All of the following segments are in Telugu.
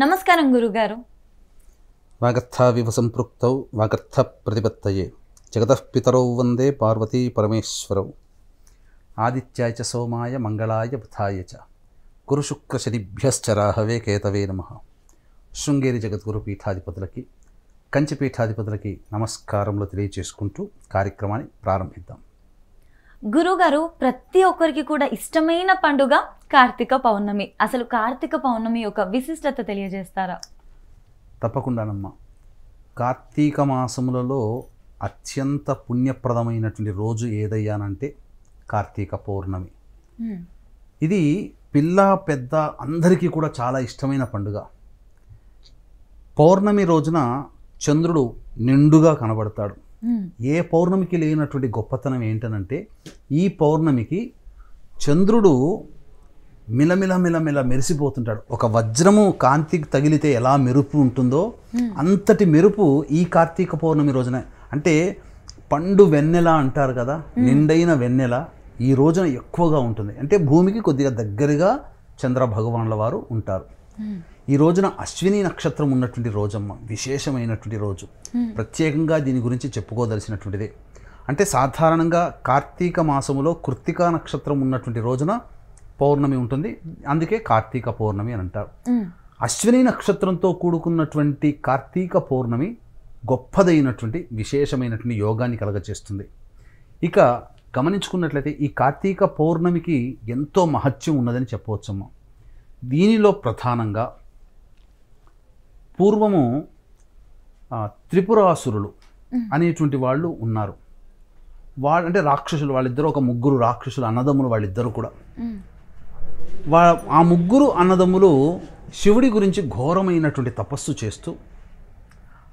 నమస్కారం గురుగారు. వాగర్థావివ సంపృక్తౌ వాగర్థ ప్రతిపత్తయే జగతః పితరౌ వందే పార్వతీ పరమేశ్వరౌ ఆదిత్యాయ చ సోమాయ మంగళాయ బుధాయ చ గురు శుక్ర శనిభ్యశ్చ రాహవే కేతవే నమః. శృంగేరి జగద్గురు పీఠాధిపతులకి కంచి పీఠాధిపతులకి నమస్కారములు తెలియచేసుకుంటూ కార్యక్రమాన్ని ప్రారంభిద్దాం. గురుగారు, ప్రతి ఒక్కరికి కూడా ఇష్టమైన పండుగ కార్తీక పౌర్ణమి. అసలు కార్తీక పౌర్ణమి యొక్క విశిష్టత తెలియజేస్తారా? తప్పకుండానమ్మా. కార్తీక మాసములలో అత్యంత పుణ్యప్రదమైనటువంటి రోజు ఏదయ్యానంటే కార్తీక పౌర్ణమి. ఇది పిల్ల పెద్ద అందరికీ కూడా చాలా ఇష్టమైన పండుగ. పౌర్ణమి రోజున చంద్రుడు నిండుగా కనబడతాడు. ఏ పౌర్ణమికి లేనటువంటి గొప్పతనం ఏంటనంటే ఈ పౌర్ణమికి చంద్రుడు మిలమిల మెరిసిపోతుంటాడు. ఒక వజ్రము కాంతికి తగిలితే ఎలా మెరుపు ఉంటుందో అంతటి మెరుపు ఈ కార్తీక పౌర్ణమి రోజున, అంటే పండు వెన్నెల అంటారు కదా, నిండైన వెన్నెల ఈ రోజున ఎక్కువగా ఉంటుంది. అంటే భూమికి కొద్దిగా దగ్గరగా చంద్ర భగవానుల వారు ఉంటారు. ఈ రోజున అశ్విని నక్షత్రం ఉన్నటువంటి రోజమ్మ, విశేషమైనటువంటి రోజు. ప్రత్యేకంగా దీని గురించి చెప్పుకోదలసినటువంటిదే. అంటే సాధారణంగా కార్తీక మాసములో కృత్తికా నక్షత్రం ఉన్నటువంటి రోజున పౌర్ణమి ఉంటుంది, అందుకే కార్తీక పౌర్ణమి అని అంటారు. అశ్విని నక్షత్రంతో కూడుకున్నటువంటి కార్తీక పౌర్ణమి గొప్పదైనటువంటి విశేషమైనటువంటి యోగాన్ని కలగచేస్తుంది. ఇక గమనించుకున్నట్లయితే ఈ కార్తీక పౌర్ణమికి ఎంతో మహత్యం ఉన్నదని చెప్పవచ్చమ్మా. దీనిలో ప్రధానంగా పూర్వము త్రిపురాసురులు అనేటువంటి వాళ్ళు ఉన్నారు. అంటే రాక్షసులు, వాళ్ళిద్దరూ ఒక ముగ్గురు రాక్షసులు అన్నదమ్ములు, వాళ్ళిద్దరూ కూడా. ఆ ముగ్గురు అన్నదమ్ములు శివుడి గురించి ఘోరమైనటువంటి తపస్సు చేస్తూ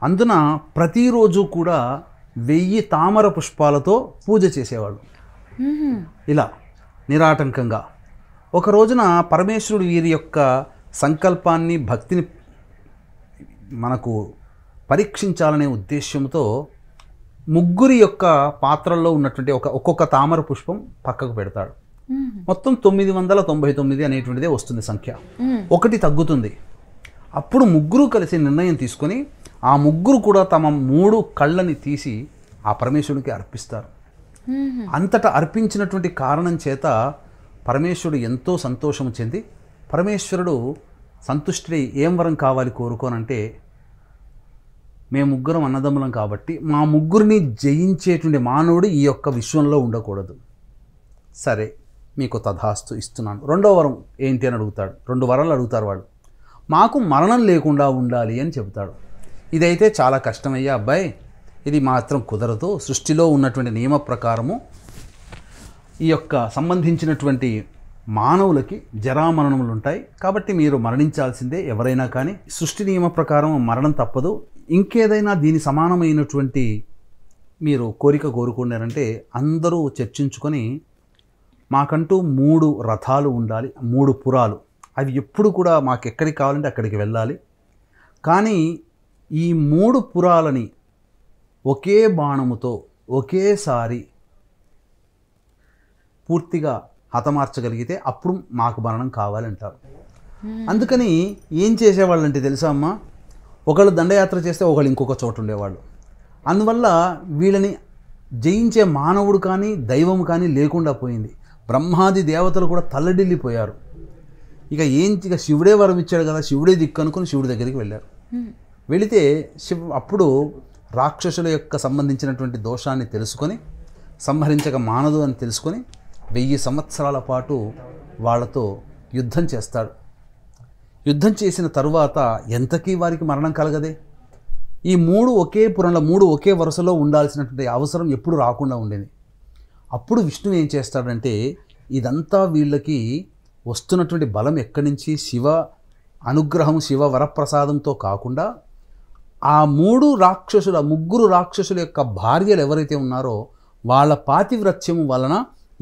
అందున ప్రతిరోజు కూడా 1000 తామర పుష్పాలతో పూజ చేసేవాళ్ళు. ఇలా నిరాటంకంగా. ఒక రోజున పరమేశ్వరుడు వీరి యొక్క సంకల్పాన్ని, భక్తిని మనకు పరీక్షించాలనే ఉద్దేశ్యంతో ముగ్గురి యొక్క పాత్రల్లో ఉన్నటువంటి ఒక్కొక్క తామర పుష్పం పక్కకు పెడతాడు. మొత్తం 999 అనేటువంటిదే వస్తుంది సంఖ్య. ఒకటి తగ్గుతుంది. అప్పుడు ముగ్గురు కలిసి నిర్ణయం తీసుకొని ఆ ముగ్గురు కూడా తమ 3 కళ్ళని తీసి ఆ పరమేశ్వరుడికి అర్పిస్తారు. అంతటా అర్పించినటువంటి కారణం చేత పరమేశ్వరుడు ఎంతో సంతోషం చెంది, పరమేశ్వరుడు సంతుష్టి ఏం వరం కావాలి కోరుకోనంటే, మేము ముగ్గురం అన్నదమ్ములం కాబట్టి మా ముగ్గురిని జయించేటువంటి మానవుడు ఈ యొక్క విశ్వంలో ఉండకూడదు. సరే, మీకు తథాస్తు ఇస్తున్నాను. 2వ వరం ఏంటి అని అడుగుతాడు. 2 వరాలు అడుగుతారు వాళ్ళు. మాకు మరణం లేకుండా ఉండాలి అని చెబుతాడు. ఇదైతే చాలా కష్టమయ్యా అబ్బాయి, ఇది మాత్రం కుదరదు. సృష్టిలో ఉన్నటువంటి నియమ ప్రకారము ఈ యొక్క సంబంధించినటువంటి మానవులకి జరామరణములు ఉంటాయి, కాబట్టి మీరు మరణించాల్సిందే ఎవరైనా కానీ. సృష్టి నియమ ప్రకారం మరణం తప్పదు. ఇంకేదైనా దీని సమానమైనటువంటి మీరు కోరిక కోరుకున్నారంటే అందరూ చర్చించుకొని మాకంటూ 3 రథాలు ఉండాలి, 3 పురాలు. అవి ఎప్పుడు కూడా మాకు ఎక్కడికి కావాలంటే అక్కడికి వెళ్ళాలి. కానీ ఈ 3 పురాలని ఒకే బాణముతో ఒకేసారి పూర్తిగా హతమార్చగలిగితే అప్పుడు మాకు మరణం కావాలంటారు. అందుకని ఏం చేసేవాళ్ళంటే తెలుసా అమ్మ, ఒకళ్ళు దండయాత్ర చేస్తే ఒకళ్ళు ఇంకొక చోటు ఉండేవాళ్ళు. అందువల్ల వీళ్ళని జయించే మానవుడు కానీ దైవం కానీ లేకుండా పోయింది. బ్రహ్మాది దేవతలు కూడా తల్లడిల్లిపోయారు. ఇక శివుడే వరం ఇచ్చాడు కదా, శివుడే దిక్కు అనుకుని శివుడి దగ్గరికి వెళ్ళారు. వెళితే అప్పుడు రాక్షసుల యొక్క సంబంధించినటువంటి దోషాన్ని తెలుసుకొని సంహరించక మానదు అని తెలుసుకొని 1000 సంవత్సరాల పాటు వాళ్ళతో యుద్ధం చేస్తాడు. యుద్ధం చేసిన తరువాత ఎంతకీ వారికి మరణం కలగదే. ఈ 3 ఒకే పురంలో 3 ఒకే వరుసలో ఉండాల్సినటువంటి అవసరం ఎప్పుడు రాకుండా ఉండేది. అప్పుడు విష్ణువు ఏం చేస్తాడంటే, ఇదంతా వీళ్ళకి వస్తున్నటువంటి బలం ఎక్కడి నుంచి, శివ అనుగ్రహం, శివ వరప్రసాదంతో కాకుండా ఆ 3 రాక్షసుల యొక్క భార్యలు ఎవరైతే ఉన్నారో వాళ్ళ పాతివ్రత్యం వలన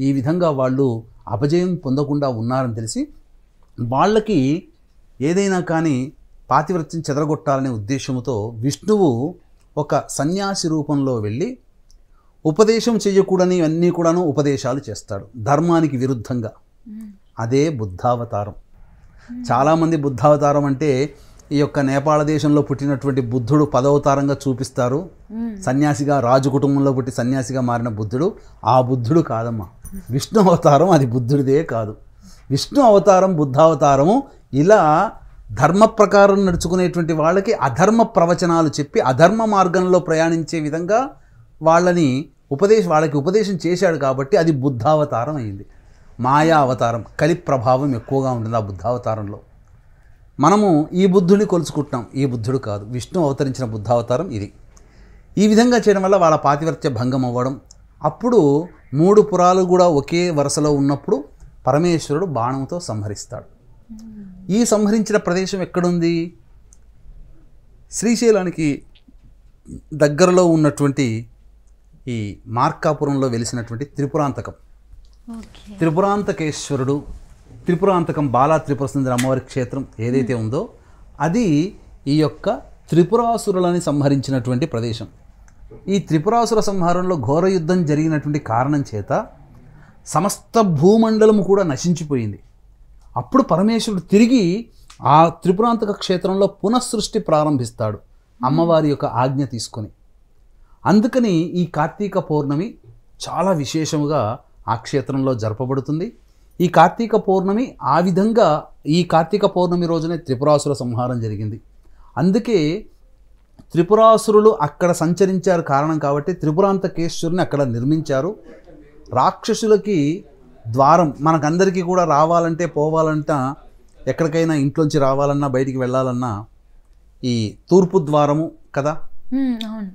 ఈ విధంగా వాళ్ళు అపజయం పొందకుండా ఉన్నారని తెలిసి వాళ్ళకి ఏదైనా కానీ పాతివ్రత్యం చెదరగొట్టాలనే ఉద్దేశంతో విష్ణువు ఒక సన్యాసి రూపంలో వెళ్ళి ఉపదేశం చేయకూడని అన్నీ కూడాను ఉపదేశాలు చేస్తాడు ధర్మానికి విరుద్ధంగా. అదే బుద్ధావతారం. చాలామంది బుద్ధావతారం అంటే ఈ యొక్క నేపాళ దేశంలో పుట్టినటువంటి బుద్ధుడు 10వ అవతారంగా చూపిస్తారు. సన్యాసిగా రాజు కుటుంబంలో పుట్టి సన్యాసిగా మారిన బుద్ధుడు ఆ బుద్ధుడు కాదమ్మా. విష్ణు అవతారం అది బుద్ధుడిదే కాదు. విష్ణు అవతారం, బుద్ధావతారము ఇలా ధర్మ ప్రకారం నడుచుకునేటువంటి వాళ్ళకి అధర్మ ప్రవచనాలు చెప్పి అధర్మ మార్గంలో ప్రయాణించే విధంగా వాళ్ళకి ఉపదేశం చేశాడు కాబట్టి అది బుద్ధావతారం అయింది. మాయా అవతారం, కలి ప్రభావం ఎక్కువగా ఉంటుంది ఆ బుద్ధావతారంలో. మనము ఈ బుద్ధుడిని కొలుచుకుంటున్నాం, ఈ బుద్ధుడు కాదు. విష్ణు అవతరించిన బుద్ధావతారం ఇది. ఈ విధంగా చేయడం వల్ల వాళ్ళ పాతివ్రత్య భంగం అవ్వడం. అప్పుడు 3 పురాలు కూడా ఒకే వరుసలో ఉన్నప్పుడు పరమేశ్వరుడు బాణంతో సంహరిస్తాడు. ఈ సంహరించిన ప్రదేశం ఎక్కడుంది? శ్రీశైలానికి దగ్గరలో ఉన్నటువంటి ఈ మార్కాపురంలో వెలిసినటువంటి త్రిపురాంతకం. త్రిపురాంతకేశ్వరుడు, త్రిపురాంతకం బాలా త్రిపుర సుందరి అమ్మవారి క్షేత్రం ఏదైతే ఉందో అది ఈ యొక్క త్రిపురాసురులని సంహరించినటువంటి ప్రదేశం. ఈ త్రిపురాసుర సంహారంలో ఘోర యుద్ధం జరిగినటువంటి కారణం చేత సమస్త భూమండలము కూడా నశించిపోయింది. అప్పుడు పరమేశ్వరుడు తిరిగి ఆ త్రిపురాంతక క్షేత్రంలో పునఃసృష్టి ప్రారంభిస్తాడు అమ్మవారి యొక్క ఆజ్ఞ తీసుకొని. అందుకని ఈ కార్తీక పౌర్ణమి చాలా విశేషముగా ఆ క్షేత్రంలో జరపబడుతుంది. ఈ కార్తీక పౌర్ణమి ఆ విధంగా ఈ కార్తీక పౌర్ణమి రోజునే త్రిపురాసుర సంహారం జరిగింది. అందుకే త్రిపురాసురులు అక్కడ సంచరించారు కారణం కాబట్టి త్రిపురాంతకేశ్వరుని అక్కడ నిర్మించారు. రాక్షసులకి ద్వారం మనకందరికీ కూడా రావాలంటే పోవాలంట, ఎక్కడికైనా ఇంట్లోంచి రావాలన్నా బయటికి వెళ్ళాలన్నా ఈ తూర్పు ద్వారము కదా,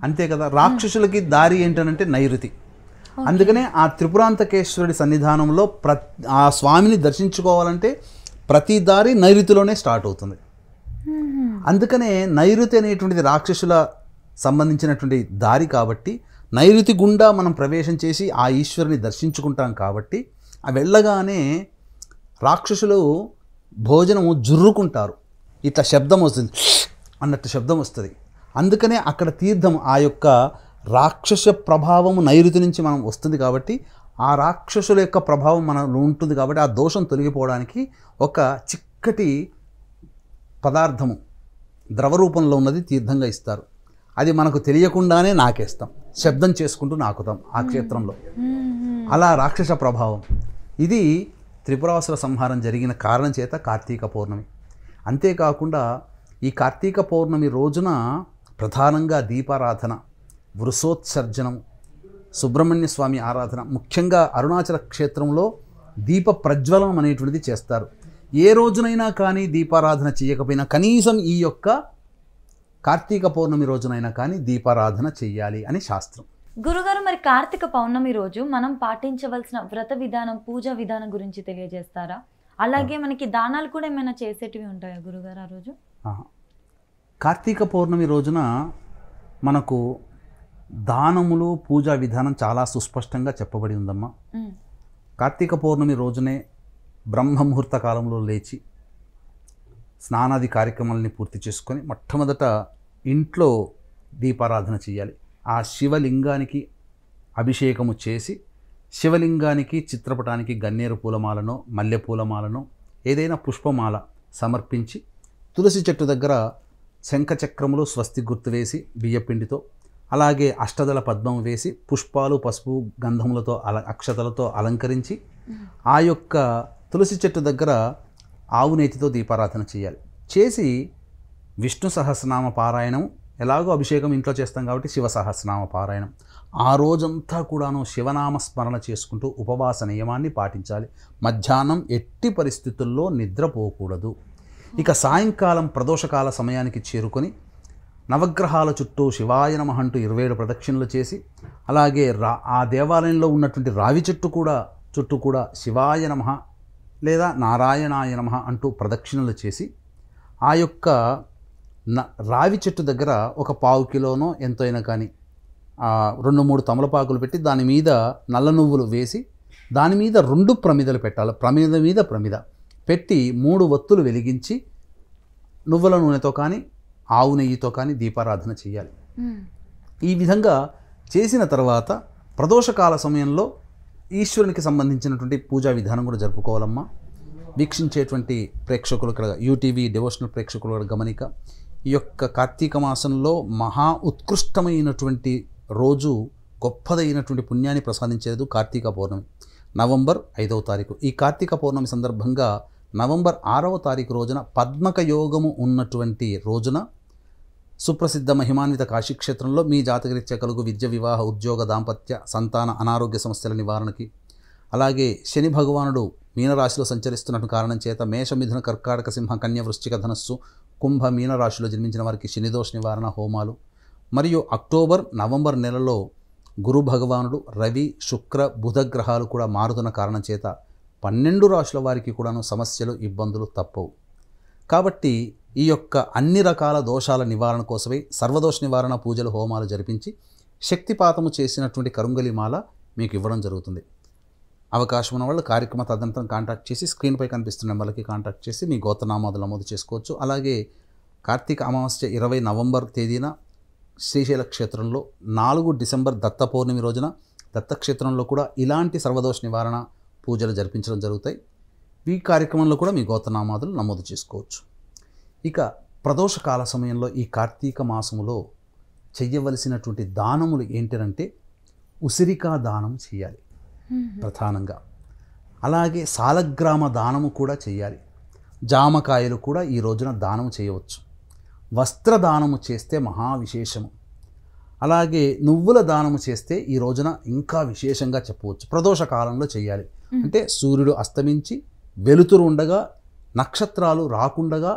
అంతే కదా. రాక్షసులకి దారి ఏంటనంటే నైరుతి. అందుకనే ఆ త్రిపురాంతకేశ్వరుడి సన్నిధానంలో ఆ స్వామిని దర్శించుకోవాలంటే ప్రతి దారి నైరుతిలోనే స్టార్ట్ అవుతుంది. అందుకనే నైరుతి అనేటువంటిది రాక్షసుల సంబంధించినటువంటి దారి కాబట్టి నైరుతి గుండా మనం ప్రవేశం చేసి ఆ ఈశ్వరుని దర్శించుకుంటాం కాబట్టి ఆ వెళ్ళగానే రాక్షసులు భోజనము జుర్రుకుంటారు, ఇట్లా శబ్దం వస్తుంది, అన్నట్టు శబ్దం వస్తుంది. అందుకనే అక్కడ తీర్థం ఆ యొక్క రాక్షస ప్రభావము నైరుతి నుంచి మనం వస్తుంది కాబట్టి ఆ రాక్షసుల యొక్క ప్రభావం మనలో ఉంటుంది కాబట్టి ఆ దోషం తొలగిపోవడానికి ఒక చిక్కటి పదార్థము ద్రవ రూపంలో ఉన్నది తీర్థంగా ఇస్తారు. అది మనకు తెలియకుండానే నాకేస్తాం, శబ్దం చేసుకుంటూ నాకుతాం ఆ క్షేత్రంలో. అలా రాక్షస ప్రభావం. ఇది త్రిపురాసుర సంహారం జరిగిన కారణం చేత కార్తీక పౌర్ణమి. అంతేకాకుండా ఈ కార్తీక పౌర్ణమి రోజున ప్రధానంగా దీపారాధన, వృషోత్సర్జనం, సుబ్రహ్మణ్య స్వామి ఆరాధన, ముఖ్యంగా అరుణాచల క్షేత్రంలో దీప ప్రజ్వలనం అనేటువంటిది చేస్తారు. ఏ రోజునైనా కానీ దీపారాధన చేయకపోయినా కనీసం ఈ యొక్క కార్తీక పౌర్ణమి రోజునైనా కానీ దీపారాధన చెయ్యాలి అని శాస్త్రం. గురుగారు, మరి కార్తీక పౌర్ణమి రోజు మనం పాటించవలసిన వ్రత విధానం, పూజా విధానం గురించి తెలియజేస్తారా? అలాగే మనకి దానాలు కూడా ఏమైనా చేసేటివి ఉంటాయా గురుగారు ఆ రోజు? కార్తీక పౌర్ణమి రోజున మనకు దానములు, పూజా విధానం చాలా సుస్పష్టంగా చెప్పబడి ఉందమ్మా. కార్తీక పౌర్ణమి రోజునే బ్రహ్మముహూర్త కాలంలో లేచి స్నానాది కార్యక్రమాలని పూర్తి చేసుకొని మొట్టమొదట ఇంట్లో దీపారాధన చేయాలి. ఆ శివలింగానికి అభిషేకము చేసి శివలింగానికి చిత్రపటానికి గన్నేరు పూలమాలను, మల్లె పూలమాలను, ఏదైనా పుష్పమాల సమర్పించి తులసి చెట్టు దగ్గర శంఖచక్రములు స్వస్తి గుర్తు వేసి బియ్యపిండితో, అలాగే అష్టదళ పద్మం వేసి పుష్పాలు, పసుపు, గంధములతో అక్షతలతో అలంకరించి ఆ యొక్క తులసి చెట్టు దగ్గర ఆవు నేతితో దీపారాధన చేయాలి. చేసి విష్ణు సహస్రనామ పారాయణం, ఎలాగో అభిషేకం ఇంట్లో చేస్తాం కాబట్టి శివ సహస్రనామ పారాయణం. ఆ రోజంతా కూడాను శివనామ స్మరణ చేసుకుంటూ ఉపవాస నియమాన్ని పాటించాలి. మధ్యాహ్నం ఎట్టి పరిస్థితుల్లో నిద్రపోకూడదు. ఇక సాయంకాలం ప్రదోషకాల సమయానికి చేరుకొని నవగ్రహాల చుట్టూ శివాయ నమః అంటూ 27 ప్రదక్షిణలు చేసి, అలాగే ఆ దేవాలయంలో ఉన్నటువంటి రావి చుట్టూ కూడా శివాయ నమః లేదా నారాయణాయ నమః అంటూ ప్రదక్షిణలు చేసి ఆ యొక్క రావి చెట్టు దగ్గర ఒక 1/4 కిలోనో ఎంతో అయినా కానీ 2-3 తమలపాకులు పెట్టి దాని మీద నల్ల నువ్వులు వేసి దాని మీద 2 ప్రమిదలు పెట్టాలి. ప్రమిద మీద ప్రమిద పెట్టి 3 ఒత్తులు వెలిగించి నువ్వుల నూనెతో కానీ ఆవు నెయ్యితో కానీ దీపారాధన చేయాలి. ఈ విధంగా చేసిన తర్వాత ప్రదోషకాల సమయంలో ఈశ్వరునికి సంబంధించినటువంటి పూజా విధానం కూడా జరుపుకోవాలమ్మా. వీక్షించేటువంటి ప్రేక్షకులు ఇక్కడ యూటీవీ డివోషనల్ ప్రేక్షకుల గమనిక, ఈ యొక్క కార్తీక మాసంలో మహా ఉత్కృష్టమైనటువంటి రోజు, గొప్పదైనటువంటి పుణ్యాన్ని ప్రసాదించేది కార్తీక పౌర్ణమి, నవంబర్ 5వ తారీఖు. ఈ కార్తీక పౌర్ణమి సందర్భంగా నవంబర్ 6వ తారీఖు రోజున పద్మక యోగము ఉన్నటువంటి రోజున సుప్రసిద్ధ మహిమాన్విత కాశీక్షేత్రంలో మీ జాతకరీత్యా కలుగు విద్య, వివాహ, ఉద్యోగ, దాంపత్య, సంతాన, అనారోగ్య సమస్యల నివారణకి, అలాగే శని భగవానుడు మీనరాశిలో సంచరిస్తున్న కారణం చేత మేష, మిథున, కర్కాటక, సింహ, కన్య, వృశ్చిక, ధనస్సు, కుంభ, మీనరాశిలో జన్మించిన వారికి శనిదోష నివారణ హోమాలు, మరియు అక్టోబర్, నవంబర్ నెలలో గురు భగవానుడు, రవి, శుక్ర, బుధ గ్రహాలు కూడా మారుతున్న కారణం చేత 12 రాశుల వారికి కూడాను సమస్యలు, ఇబ్బందులు తప్పవు. కాబట్టి ఈ యొక్క అన్ని రకాల దోషాల నివారణ కోసమై సర్వదోష నివారణ పూజలు, హోమాలు జరిపించి శక్తిపాతము చేసినటువంటి కరుంగలి మాల మీకు ఇవ్వడం జరుగుతుంది. అవకాశం ఉన్న వాళ్ళు కార్యక్రమ తదనంతరం కాంటాక్ట్ చేసి స్క్రీన్పై కనిపిస్తున్న నెంబర్కి కాంటాక్ట్ చేసి మీ గోత్రనామాలు నమోదు చేసుకోవచ్చు. అలాగే కార్తీక అమావాస్య 20 నవంబర్ తేదీన శ్రీశైల క్షేత్రంలో, 4 డిసెంబర్ దత్త పౌర్ణమి రోజున దత్తక్షేత్రంలో కూడా ఇలాంటి సర్వదోష నివారణ పూజలు జరిపించడం జరుగుతాయి. ఈ కార్యక్రమంలో కూడా మీ గోత్రనామాదులు నమోదు చేసుకోవచ్చు. ఇక ప్రదోష కాల సమయంలో ఈ కార్తీక మాసములో చెయ్యవలసినటువంటి దానములు ఏంటంటే ఉసిరికా దానం చేయాలి ప్రధానంగా. అలాగే సాలగ్రామ దానము కూడా చేయాలి. జామకాయలు కూడా ఈ రోజున దానం చేయవచ్చు. వస్త్రదానము చేస్తే మహా విశేషము. అలాగే నువ్వుల దానము చేస్తే ఈ రోజున ఇంకా విశేషంగా చెప్పవచ్చు. ప్రదోష కాలంలో చేయాలి. అంటే సూర్యుడు అస్తమించి వెలుతురు ఉండగా, నక్షత్రాలు రాకుండగా,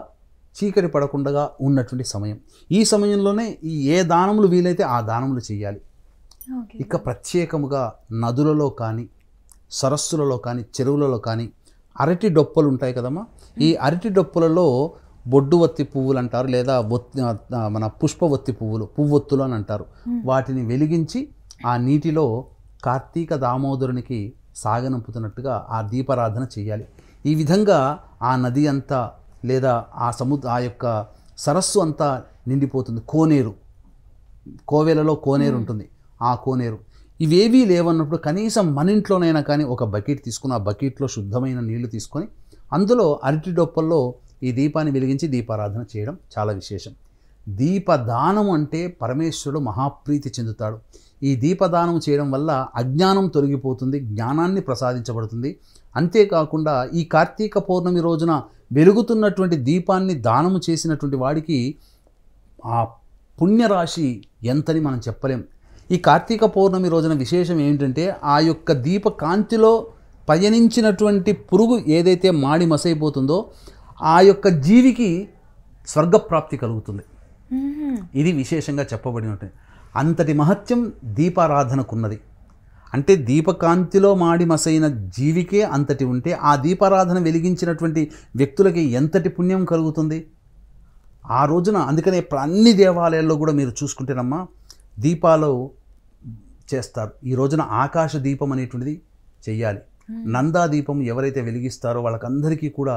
చీకటి పడకుండగా ఉన్నటువంటి సమయం. ఈ సమయంలోనే ఏ దానములు వీలైతే ఆ దానములు చేయాలి. ఇక ప్రత్యేకముగా నదులలో కానీ, సరస్సులలో కానీ, చెరువులలో కానీ అరటి డొప్పలు ఉంటాయి కదమ్మా. ఈ అరటి డొప్పలలో బొడ్డువత్తి పువ్వులు అంటారు, లేదా మన పుష్పవత్తి పువ్వులు, పువ్వొత్తులు అని అంటారు. వాటిని వెలిగించి ఆ నీటిలో కార్తీక దామోదరునికి సాగనంపుతున్నట్టుగా ఆ దీపారాధన చేయాలి. ఈ విధంగా ఆ నది అంతా లేదా ఆ యొక్క సరస్సు అంతా నిండిపోతుంది. కోనేరు, కోవెలలో కోనేరు ఉంటుంది. ఆ కోనేరు ఇవేవీ లేవన్నప్పుడు కనీసం మన ఇంట్లోనైనా కానీ ఒక బకెట్ తీసుకుని, ఆ బకెట్లో శుద్ధమైన నీళ్లు తీసుకొని అందులో అరటి డొప్పల్లో ఈ దీపాన్ని వెలిగించి దీపారాధన చేయడం చాలా విశేషం. దీపదానం అంటే పరమేశ్వరుడు మహాప్రీతి చెందుతాడు. ఈ దీపదానం చేయడం వల్ల అజ్ఞానం తొలగిపోతుంది, జ్ఞానాన్ని ప్రసాదించబడుతుంది. అంతేకాకుండా ఈ కార్తీక పౌర్ణమి రోజున వెలుగుతున్నటువంటి దీపాన్ని దానము చేసినటువంటి వాడికి ఆ పుణ్యరాశి ఎంతని మనం చెప్పలేం. ఈ కార్తీక పౌర్ణమి రోజున విశేషం ఏంటంటే ఆ యొక్క దీప కాంతిలో పయనించినటువంటి పురుగు ఏదైతే మాడి మసైపోతుందో ఆ యొక్క జీవికి స్వర్గప్రాప్తి కలుగుతుంది. ఇది విశేషంగా చెప్పబడి ఉంటుంది. అంతటి మహత్యం దీపారాధనకున్నది. అంటే దీపకాంతిలో మాడి మసైన జీవికే అంతటి ఉంటే ఆ దీపారాధన వెలిగించినటువంటి వ్యక్తులకి ఎంతటి పుణ్యం కలుగుతుంది ఆ రోజున. అందుకనే అన్ని దేవాలయాల్లో కూడా మీరు చూసుకుంటేనమ్మా దీపాలు చేస్తారు. ఈ రోజున ఆకాశ దీపం అనేటువంటిది చెయ్యాలి. నందా దీపం ఎవరైతే వెలిగిస్తారో వాళ్ళకందరికీ కూడా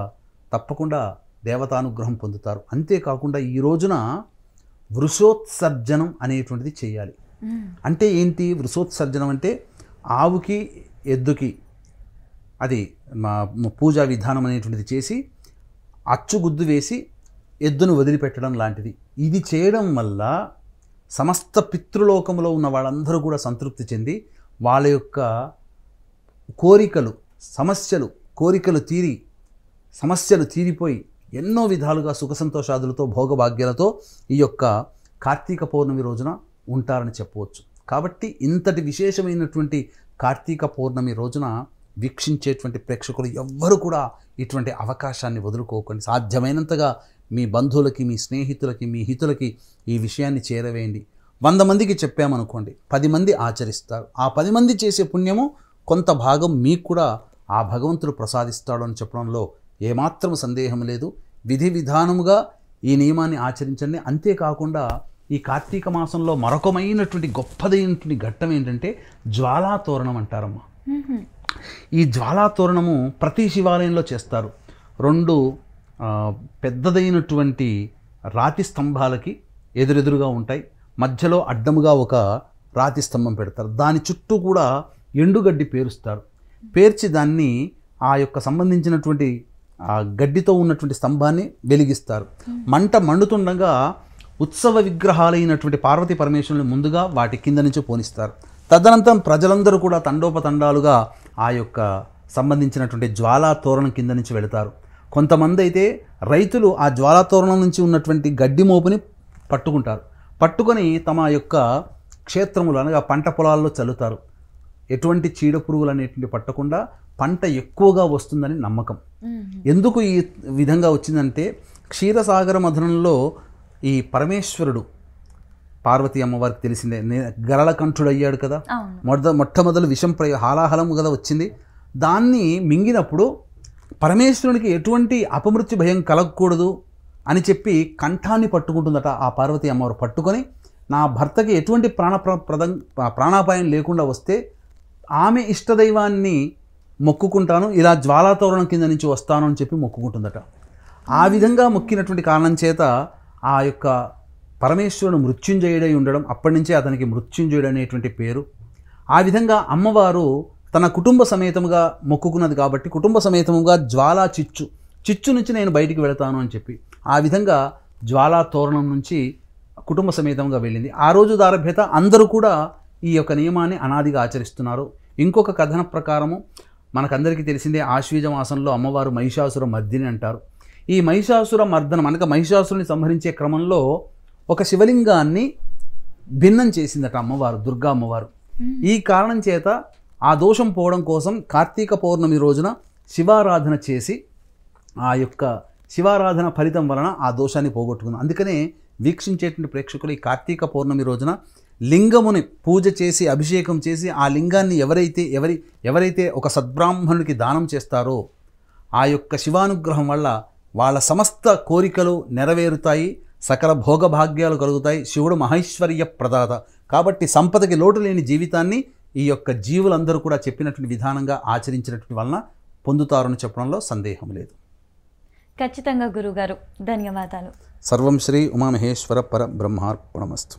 తప్పకుండా దేవతానుగ్రహం పొందుతారు. అంతేకాకుండా ఈ రోజున వృషోత్సర్జనం అనేటువంటిది చేయాలి. అంటే ఏంటి వృషోత్సర్జనం అంటే? ఆవుకి ఎద్దుకి అది పూజా విధానం అనేటువంటిది చేసి అచ్చుగుద్దు వేసి ఎద్దును వదిలిపెట్టడం లాంటిది. ఇది చేయడం వల్ల సమస్త పితృలోకంలో ఉన్న వాళ్ళందరూ కూడా సంతృప్తి చెంది వాళ్ళ యొక్క కోరికలు సమస్యలు తీరిపోయి ఎన్నో విధాలుగా సుఖ సంతోషాదులతో భోగభాగ్యాలతో ఈ యొక్క కార్తీక పౌర్ణమి రోజున ఉంటారని చెప్పవచ్చు. కాబట్టి ఇంతటి విశేషమైనటువంటి కార్తీక పౌర్ణమి రోజున వీక్షించేటువంటి ప్రేక్షకులు ఎవ్వరూ కూడా ఇటువంటి అవకాశాన్ని వదులుకోకండి. సాధ్యమైనంతగా మీ బంధువులకి, మీ స్నేహితులకి, మీ హితులకి ఈ విషయాన్ని చేరవేయండి. 100 మందికి చెప్పామనుకోండి, 10 మంది ఆచరిస్తారు. ఆ 10 మంది చేసే పుణ్యము కొంత భాగం మీకు కూడా ఆ భగవంతుడు ప్రసాదిస్తాడు అని చెప్పడంలో ఏమాత్రం సందేహం లేదు. విధి విధానముగా ఈ నియమాన్ని ఆచరించండి. అంతేకాకుండా ఈ కార్తీక మాసంలో మరొకమైనటువంటి గొప్పదైనటువంటి ఘట్టం ఏంటంటే జ్వాలాతోరణం అంటారమ్మా. ఈ జ్వాలాతోరణము ప్రతి శివాలయంలో చేస్తారు. 2 పెద్దదైనటువంటి రాతి స్తంభాలకి ఎదురెదురుగా ఉంటాయి. మధ్యలో అడ్డముగా ఒక రాతి స్తంభం పెడతారు. దాని చుట్టూ కూడా ఎండుగడ్డి పేరుస్తారు. పేర్చి దాన్ని ఆ యొక్క సంబంధించినటువంటి ఆ గడ్డితో ఉన్నటువంటి స్తంభాన్ని వెలిగిస్తారు. మంట మండుతుండగా ఉత్సవ విగ్రహాలైనటువంటి పార్వతీ పరమేశ్వరుని ముందుగా వాటి కింద నుంచి పోనిస్తారు. తదనంతరం ప్రజలందరూ కూడా తండోపతండాలుగా ఆ యొక్క సంబంధించినటువంటి జ్వాలా తోరణం కింద నుంచి వెళతారు. కొంతమంది అయితే రైతులు ఆ జ్వాలా తోరణం నుంచి ఉన్నటువంటి గడ్డి మోపుని పట్టుకుంటారు. పట్టుకొని తమ యొక్క క్షేత్రములు అనగా పంట పొలాల్లో చల్లుతారు. ఎటువంటి చీడ పురుగులు అనేటువంటి పట్టకుండా పంట ఎక్కువగా వస్తుందని నమ్మకం. ఎందుకు ఈ విధంగా వచ్చిందంటే క్షీరసాగర మథనంలో ఈ పరమేశ్వరుడు పార్వతీ అమ్మవారికి తెలిసిందే గరళకంఠుడు అయ్యాడు కదా. మొట్టమొదలు విషం హాలాహలం కదా వచ్చింది. దాన్ని మింగినప్పుడు పరమేశ్వరునికి ఎటువంటి అపమృత్యు భయం కలగకూడదు అని చెప్పి కంఠాన్ని పట్టుకుంటుందట ఆ పార్వతీ అమ్మవారు. పట్టుకొని నా భర్తకి ఎటువంటి ప్రాణాపాయం లేకుండా వస్తే ఆమె ఇష్టదైవాన్ని మొక్కుకుంటాను, ఇలా జ్వాలాతోరణం కింద నుంచి వస్తాను అని చెప్పి మొక్కుకుంటుందట. ఆ విధంగా మొక్కినటువంటి కారణం చేత ఆ యొక్క పరమేశ్వరుడు మృత్యుంజయుడై ఉండడం, అప్పటి నుంచే అతనికి మృత్యుంజయుడు అనేటువంటి పేరు. ఆ విధంగా అమ్మవారు తన కుటుంబ సమేతముగా మొక్కుకున్నది కాబట్టి కుటుంబ సమేతముగా జ్వాలా చిచ్చు నుంచి నేను బయటికి వెళతాను అని చెప్పి ఆ విధంగా జ్వాలా తోరణం నుంచి కుటుంబ సమేతంగా వెళ్ళింది. ఆ రోజు దారభ్యత అందరూ కూడా ఈ యొక్క నియమాన్ని అనాదిగా ఆచరిస్తున్నారు. ఇంకొక కథన ప్రకారము మనకందరికీ తెలిసిందే, ఆశ్వీజ మాసంలో అమ్మవారు మహిషాసుర మర్దిని అంటారు. ఈ మహిషాసుర మర్దనం అనగా మహిషాసురుని సంహరించే క్రమంలో ఒక శివలింగాన్ని భిన్నం చేసిందట అమ్మవారు, దుర్గా అమ్మవారు. ఈ కారణం చేత ఆ దోషం పోవడం కోసం కార్తీక పౌర్ణమి రోజున శివారాధన చేసి ఆ యొక్క శివారాధన ఫలితం వలన ఆ దోషాన్ని పోగొట్టుకుంది. అందుకనే వీక్షించేటువంటి ప్రేక్షకులు ఈ కార్తీక పౌర్ణమి రోజున లింగముని పూజ చేసి అభిషేకం చేసి ఆ లింగాన్ని ఎవరైతే ఒక సద్బ్రాహ్మణుడికి దానం చేస్తారో ఆ యొక్క శివానుగ్రహం వల్ల వాళ్ళ సమస్త కోరికలు నెరవేరుతాయి, సకల భోగభాగ్యాలు కలుగుతాయి. శివుడు మహైశ్వర్య ప్రదాత కాబట్టి సంపదకి లోటు లేని జీవితాన్ని ఈ యొక్క జీవులందరూ కూడా చెప్పినటువంటి విధానంగా ఆచరించినటువంటి వలన పొందుతారని చెప్పడంలో సందేహం లేదు. ఖచ్చితంగా గురుగారు, ధన్యవాదాలు. సర్వం శ్రీ ఉమామహేశ్వర పర బ్రహ్మార్పణమస్తు.